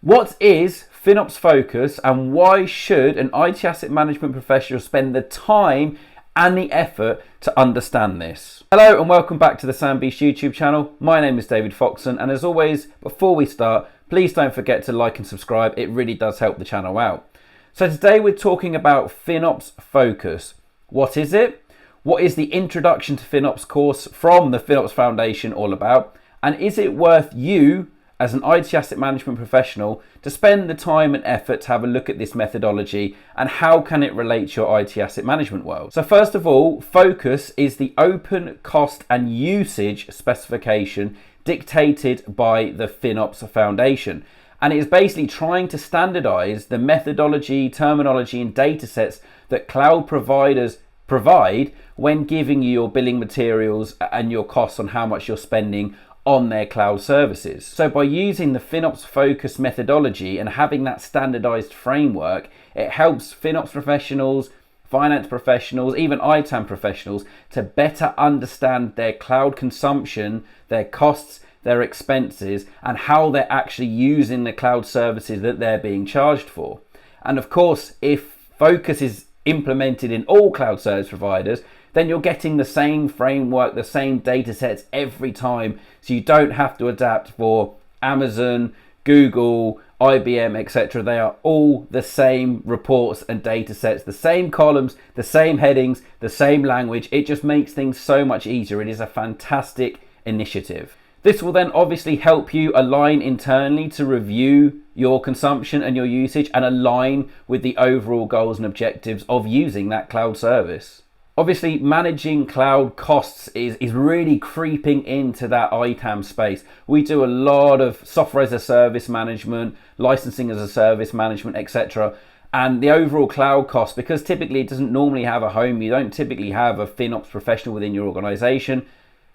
What is FinOps Focus and why should an IT asset management professional spend the time and the effort to understand this? Hello and welcome back to the Sam Beast YouTube channel. My name is David Foxen, and as always, before we start, please don't forget to like and subscribe. It really does help the channel out. So today we're talking about FinOps Focus. What is it? What is the Introduction to FinOps course from the FinOps Foundation all about? And is it worth you as an IT asset management professional to spend the time and effort to have a look at this methodology, and how can it relate to your IT asset management world? So first of all, Focus is the open cost and usage specification dictated by the FinOps Foundation. And it is basically trying to standardize the methodology, terminology, and data sets that cloud providers provide when giving you your billing materials and your costs on how much you're spending on their cloud services. So by using the FinOps Focus methodology and having that standardized framework, it helps FinOps professionals, finance professionals, even ITAM professionals to better understand their cloud consumption, their costs, their expenses, and how they're actually using the cloud services that they're being charged for. And of course, if Focus is implemented in all cloud service providers, then you're getting the same framework, the same data sets every time. So you don't have to adapt for Amazon, Google, IBM, etc. They are all the same reports and data sets, the same columns, the same headings, the same language. It just makes things so much easier. It is a fantastic initiative. This will then obviously help you align internally to review your consumption and your usage and align with the overall goals and objectives of using that cloud service. Obviously, managing cloud costs is really creeping into that ITAM space. We do a lot of software as a service management, licensing as a service management, etc. And the overall cloud cost, because typically it doesn't normally have a home, you don't typically have a FinOps professional within your organization.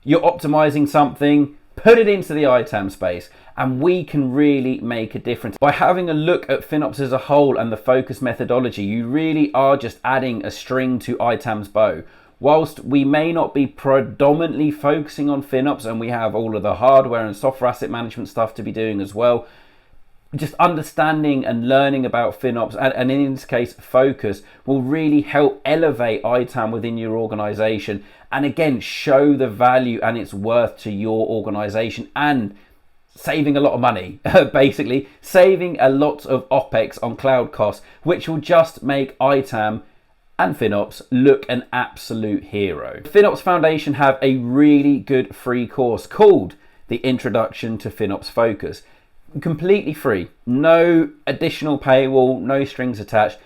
You're optimizing something, put it into the ITAM space, and we can really make a difference. By having a look at FinOps as a whole and the Focus methodology, you really are just adding a string to ITAM's bow. Whilst we may not be predominantly focusing on FinOps, and we have all of the hardware and software asset management stuff to be doing as well, just understanding and learning about FinOps, and in this case Focus, will really help elevate ITAM within your organization, and again show the value and its worth to your organization, and saving a lot of money, basically saving a lot of OPEX on cloud costs, which will just make ITAM and FinOps look an absolute hero. FinOps Foundation have a really good free course called the Introduction to FinOps Focus. Completely free, no additional paywall, no strings attached.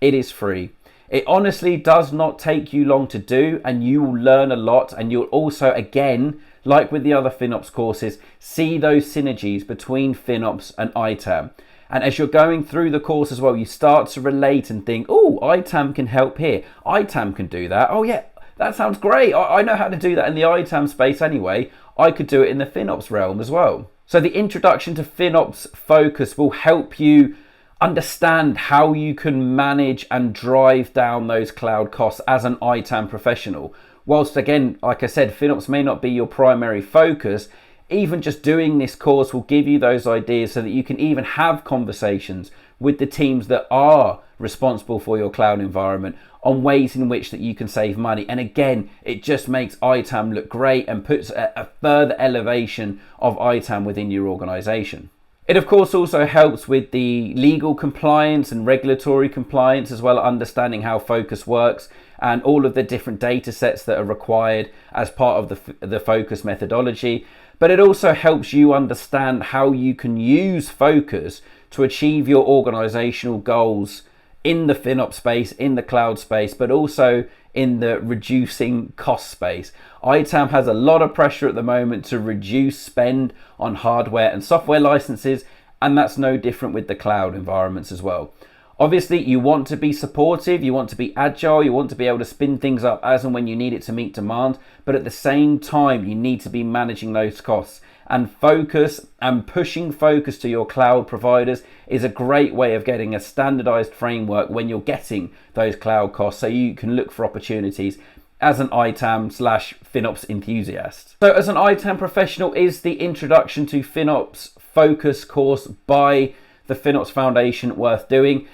It is free. It honestly does not take you long to do, and you will learn a lot, and you'll also, again, like with the other FinOps courses, see those synergies between FinOps and ITAM. And as you're going through the course as well, you start to relate and think, oh, ITAM can help here, ITAM can do that, oh yeah, that sounds great, I know how to do that in the ITAM space anyway, I could do it in the FinOps realm as well. So the Introduction to FinOps Focus will help you understand how you can manage and drive down those cloud costs as an ITAM professional. Whilst again, like I said, FinOps may not be your primary focus, even just doing this course will give you those ideas so that you can even have conversations with the teams that are responsible for your cloud environment on ways in which that you can save money. And again, it just makes ITAM look great and puts a further elevation of ITAM within your organization. It of course also helps with the legal compliance and regulatory compliance, as well as understanding how Focus works and all of the different data sets that are required as part of the Focus methodology. But it also helps you understand how you can use Focus to achieve your organizational goals in the FinOps space, in the cloud space, but also in the reducing cost space. ITAM has a lot of pressure at the moment to reduce spend on hardware and software licenses, and that's no different with the cloud environments as well. Obviously, you want to be supportive, you want to be agile, you want to be able to spin things up as and when you need it to meet demand, but at the same time, you need to be managing those costs. And Focus and pushing Focus to your cloud providers is a great way of getting a standardized framework when you're getting those cloud costs, so you can look for opportunities as an ITAM/FinOps enthusiast. So as an ITAM professional, is the Introduction to FinOps Focus course by the FinOps Foundation worth doing?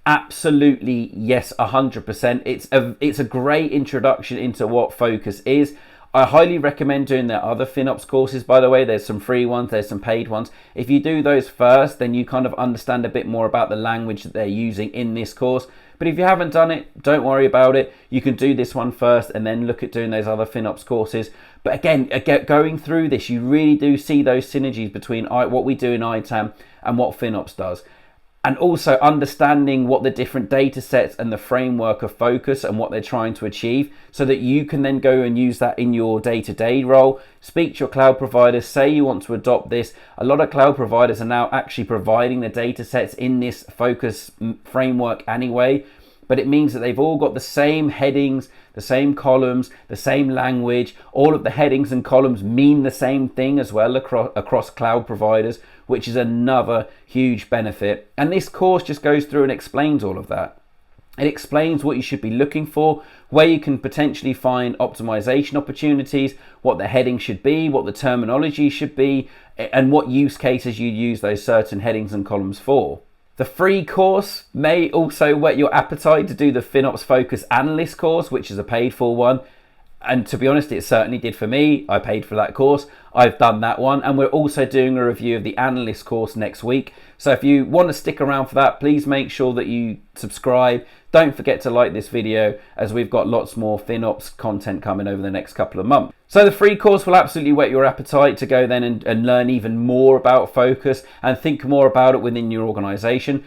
Absolutely, yes, 100%. It's a great introduction into what Focus is. I highly recommend doing their other FinOps courses, by the way. There's some free ones, there's some paid ones. If you do those first, then you kind of understand a bit more about the language that they're using in this course. But if you haven't done it, don't worry about it. You can do this one first and then look at doing those other FinOps courses. But again, going through this, you really do see those synergies between what we do in ITAM and what FinOps does. And also understanding what the different data sets and the framework of Focus and what they're trying to achieve, so that you can then go and use that in your day-to-day role. Speak to your cloud providers, say you want to adopt this. A lot of cloud providers are now actually providing the data sets in this Focus framework anyway, but it means that they've all got the same headings, the same columns, the same language. All of the headings and columns mean the same thing as well across cloud providers, which is another huge benefit. And this course just goes through and explains all of that. It explains what you should be looking for, where you can potentially find optimization opportunities, what the heading should be, what the terminology should be, and what use cases you use those certain headings and columns for. The free course may also whet your appetite to do the FinOps Focus Analyst course, which is a paid for one. And to be honest, it certainly did for me. I paid for that course. I've done that one. And we're also doing a review of the Analyst course next week. So if you want to stick around for that, please make sure that you subscribe. Don't forget to like this video, as we've got lots more FinOps content coming over the next couple of months. So the free course will absolutely whet your appetite to go then and learn even more about Focus and think more about it within your organization.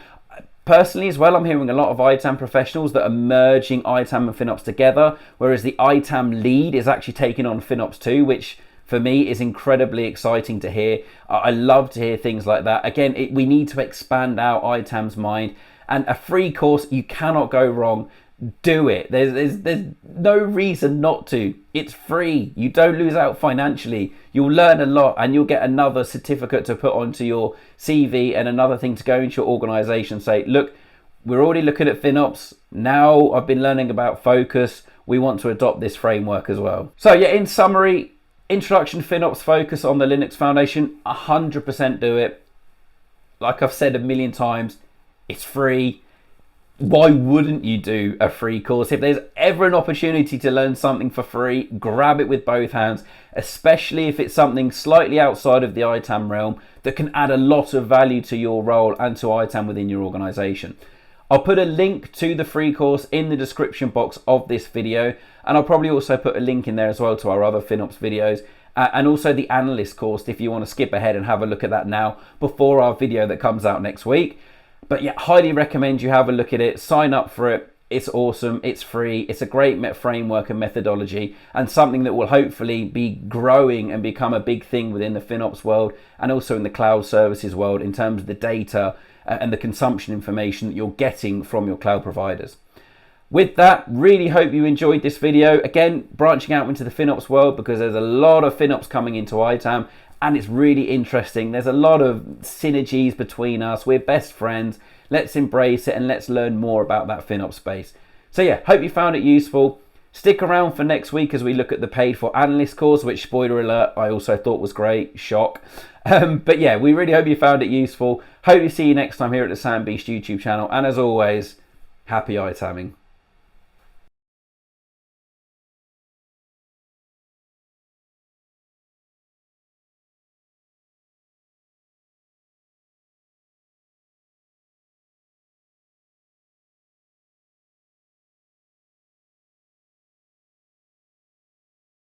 Personally as well, I'm hearing a lot of ITAM professionals that are merging ITAM and FinOps together, whereas the ITAM lead is actually taking on FinOps too, which for me is incredibly exciting to hear. I love to hear things like that. Again, we need to expand out ITAM's mind, and a free course, you cannot go wrong. Do it. There's no reason not to. It's free. You don't lose out financially. You'll learn a lot, and you'll get another certificate to put onto your CV and another thing to go into your organization. Say, look, we're already looking at FinOps. Now I've been learning about Focus. We want to adopt this framework as well. So yeah, in summary, Introduction FinOps Focus on the Linux Foundation, 100% do it. Like I've said a million times, it's free. Why wouldn't you do a free course? If there's ever an opportunity to learn something for free, grab it with both hands, especially if it's something slightly outside of the ITAM realm that can add a lot of value to your role and to ITAM within your organization. I'll put a link to the free course in the description box of this video, and I'll probably also put a link in there as well to our other FinOps videos, and also the analyst course if you want to skip ahead and have a look at that now before our video that comes out next week. But yeah, highly recommend you have a look at it, sign up for it. It's awesome, it's free, it's a great framework and methodology, and something that will hopefully be growing and become a big thing within the FinOps world and also in the cloud services world in terms of the data and the consumption information that you're getting from your cloud providers. With that, really hope you enjoyed this video. Again, branching out into the FinOps world, because there's a lot of FinOps coming into ITAM, and it's really interesting. There's a lot of synergies between us. We're best friends. Let's embrace it and let's learn more about that FinOps space. So yeah, hope you found it useful. Stick around for next week as we look at the paid for analyst course, which, spoiler alert, I also thought was great. Shock. But yeah, we really hope you found it useful. Hope to see you next time here at the Sam Beast YouTube channel. And as always, happy ITAMing.